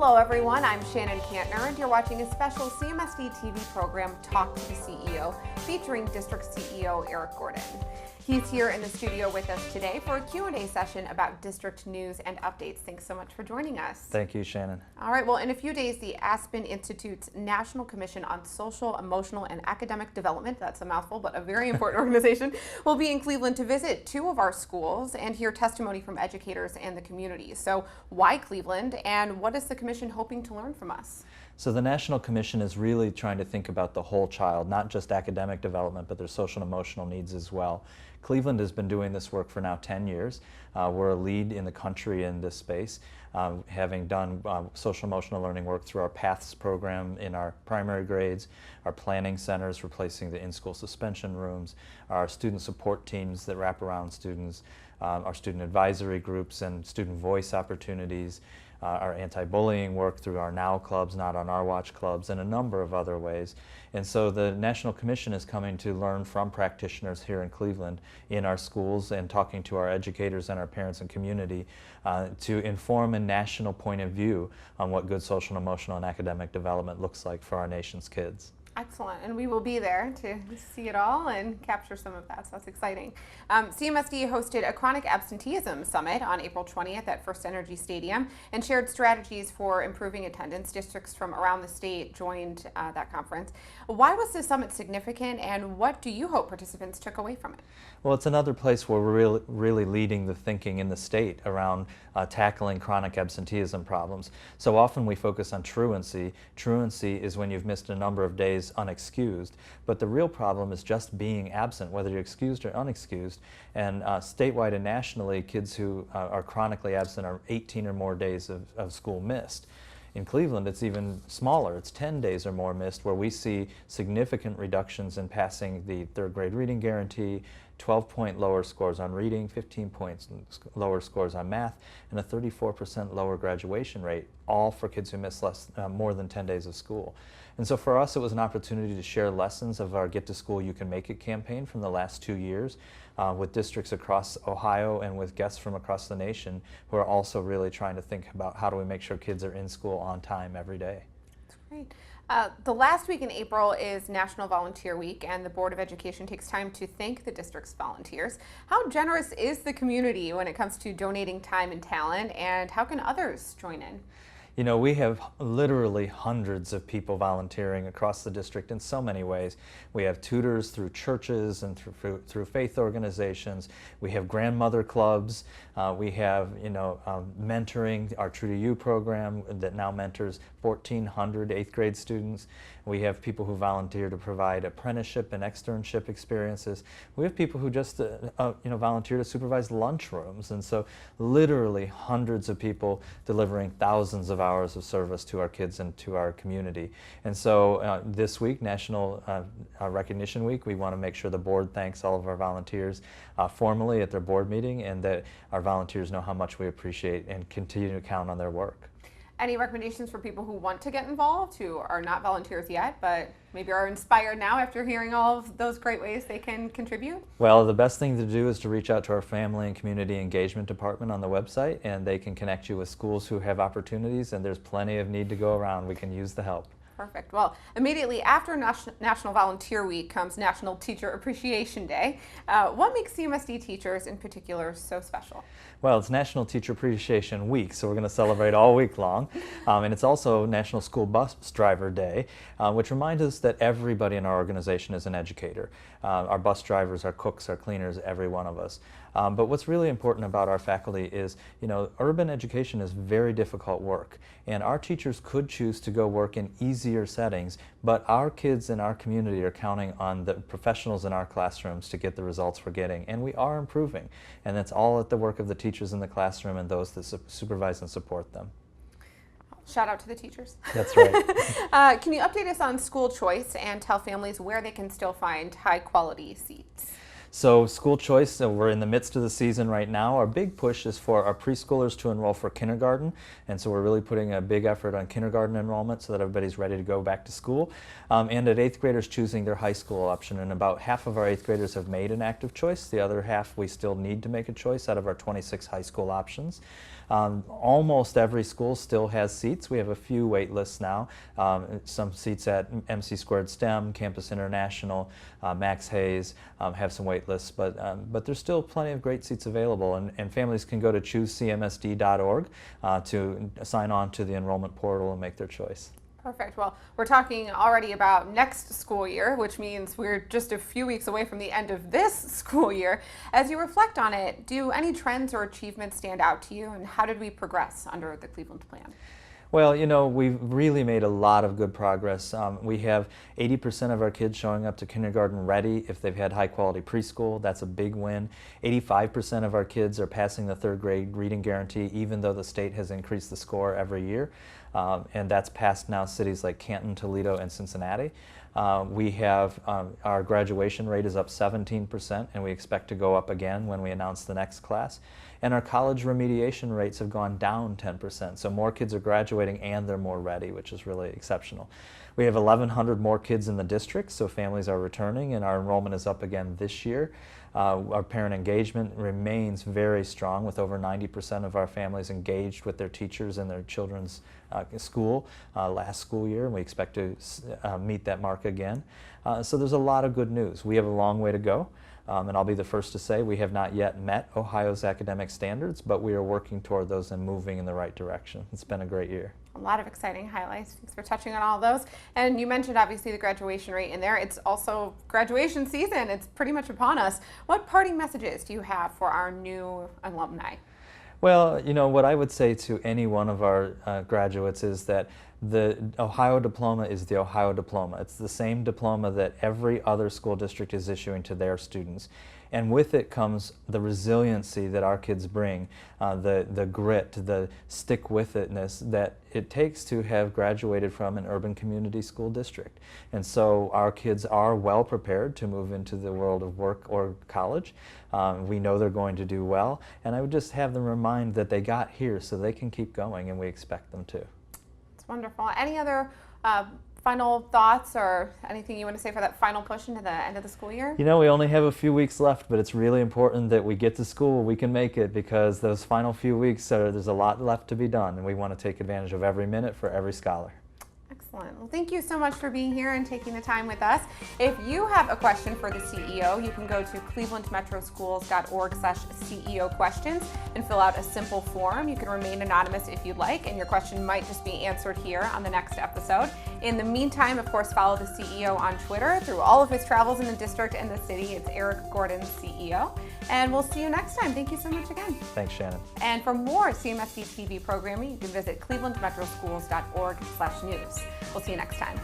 Hello everyone, I'm Shannon Kantner and you're watching a special CMSD TV program, Talk to the CEO, featuring District CEO Eric Gordon. He's here in the studio with us today for a Q&A session about district news and updates. Thanks so much for joining us. Thank you, Shannon. All right, well, in a few days, the Aspen Institute's National Commission on Social, Emotional, and Academic Development, that's a mouthful, but a very important organization, will be in Cleveland to visit two of our schools and hear testimony from educators and the community. So why Cleveland, and what is the commission hoping to learn from us? So the National Commission is really trying to think about the whole child, not just academic development, but their social and emotional needs as well. Cleveland has been doing this work for now 10 years. We're a lead in the country in this space, having done social emotional learning work through our PATHS program in our primary grades, our planning centers replacing the in-school suspension rooms, our student support teams that wrap around students, our student advisory groups and student voice opportunities, our anti-bullying work through our NOW clubs, Not on Our Watch clubs, and a number of other ways. And so the National Commission is coming to learn from practitioners here in Cleveland in our schools and talking to our educators and our parents and community to inform a national point of view on what good social, emotional, and academic development looks like for our nation's kids. Excellent, and we will be there to see it all and capture some of that, so that's exciting. CMSD hosted a chronic absenteeism summit on April 20th at First Energy Stadium and shared strategies for improving attendance. Districts from around the state joined that conference. Why was the summit significant, and what do you hope participants took away from it? Well, it's another place where we're really leading the thinking in the state around tackling chronic absenteeism problems. So often we focus on truancy. Truancy is when you've missed a number of days unexcused, but the real problem is just being absent, whether you're excused or unexcused. And statewide and nationally, kids who are chronically absent are 18 or more days of school missed. In Cleveland, it's even smaller. It's 10 days or more missed, where we see significant reductions in passing the third grade reading guarantee, 12-point lower scores on reading, 15 points lower scores on math, and a 34% lower graduation rate, all for kids who miss more than 10 days of school. And so for us, it was an opportunity to share lessons of our Get to School You Can Make It campaign from the last 2 years with districts across Ohio and with guests from across the nation who are also really trying to think about how do we make sure kids are in school on time every day. That's great. The last week in April is National Volunteer Week, and the Board of Education takes time to thank the district's volunteers. How generous is the community when it comes to donating time and talent, and how can others join in? You know, we have literally hundreds of people volunteering across the district in so many ways. We have tutors through churches and through faith organizations. We have grandmother clubs. We have, mentoring, our True to You program that now mentors 1,400 8th grade students. We have people who volunteer to provide apprenticeship and externship experiences. We have people who just, volunteer to supervise lunchrooms. And so literally hundreds of people delivering thousands of hours of service to our kids and to our community. And so this week, National Recognition Week, we want to make sure the board thanks all of our volunteers formally at their board meeting, and that our volunteers know how much we appreciate and continue to count on their work. Any recommendations for people who want to get involved, who are not volunteers yet, but maybe are inspired now after hearing all of those great ways they can contribute? Well, the best thing to do is to reach out to our Family and Community Engagement Department on the website, and they can connect you with schools who have opportunities, and there's plenty of need to go around. We can use the help. Perfect. Well, immediately after National Volunteer Week comes National Teacher Appreciation Day. What makes CMSD teachers in particular so special? Well, it's National Teacher Appreciation Week, so we're going to celebrate all week long. And it's also National School Bus Driver Day, which reminds us that everybody in our organization is an educator. Our bus drivers, our cooks, our cleaners, every one of us. But what's really important about our faculty is, urban education is very difficult work, and our teachers could choose to go work in easier settings, but our kids in our community are counting on the professionals in our classrooms to get the results we're getting, and we are improving. And that's all at the work of the teachers in the classroom and those that supervise and support them. Shout out to the teachers. That's right. Can you update us on school choice and tell families where they can still find high quality seats? So school choice, so we're in the midst of the season right now. Our big push is for our preschoolers to enroll for kindergarten, and so we're really putting a big effort on kindergarten enrollment so that everybody's ready to go back to school. And at 8th graders choosing their high school option, and about half of our 8th graders have made an active choice. The other half we still need to make a choice out of our 26 high school options. Almost every school still has seats. We have a few wait lists now. Some seats at MC Squared STEM, Campus International, Max Hayes have some wait lists, but there's still plenty of great seats available, and families can go to choosecmsd.org to sign on to the enrollment portal and make their choice. Perfect. Well, we're talking already about next school year, which means we're just a few weeks away from the end of this school year. As you reflect on it, do any trends or achievements stand out to you, and how did we progress under the Cleveland plan? Well, you know, we've really made a lot of good progress. We have 80% of our kids showing up to kindergarten ready if they've had high quality preschool. That's a big win. 85% of our kids are passing the 3rd grade reading guarantee, even though the state has increased the score every year. And that's passed now cities like Canton, Toledo, and Cincinnati. We have our graduation rate is up 17%, and we expect to go up again when we announce the next class. And our college remediation rates have gone down 10%, so more kids are graduating and they're more ready, which is really exceptional. We have 1,100 more kids in the district, so families are returning, and our enrollment is up again this year. Our parent engagement remains very strong, with over 90% of our families engaged with their teachers in their children's school last school year, and we expect to meet that mark again. So there's a lot of good news. We have a long way to go. And I'll be the first to say we have not yet met Ohio's academic standards, but we are working toward those and moving in the right direction. It's been a great year. A lot of exciting highlights. Thanks for touching on all those. And you mentioned obviously the graduation rate in there. It's also graduation season. It's pretty much upon us. What parting messages do you have for our new alumni? Well, you know, what I would say to any one of our graduates is that the Ohio diploma is the Ohio diploma. It's the same diploma that every other school district is issuing to their students. And with it comes the resiliency that our kids bring, the grit, the stick-with-itness that it takes to have graduated from an urban community school district. And so our kids are well prepared to move into the world of work or college. We know they're going to do well, and I would just have them remind that they got here so they can keep going, and we expect them to. It's wonderful. Any other final thoughts or anything you want to say for that final push into the end of the school year? You know, we only have a few weeks left, but it's really important that we get to school, we can make it, because those final few weeks, there's a lot left to be done, and we want to take advantage of every minute for every scholar. Excellent. Well, thank you so much for being here and taking the time with us. If you have a question for the CEO, you can go to clevelandmetroschools.org/CEO questions and fill out a simple form. You can remain anonymous if you'd like, and your question might just be answered here on the next episode. In the meantime, of course, follow the CEO on Twitter through all of his travels in the district and the city. It's Eric Gordon, CEO. And we'll see you next time. Thank you so much again. Thanks, Shannon. And for more CMSD TV programming, you can visit clevelandmetroschools.org/news. We'll see you next time.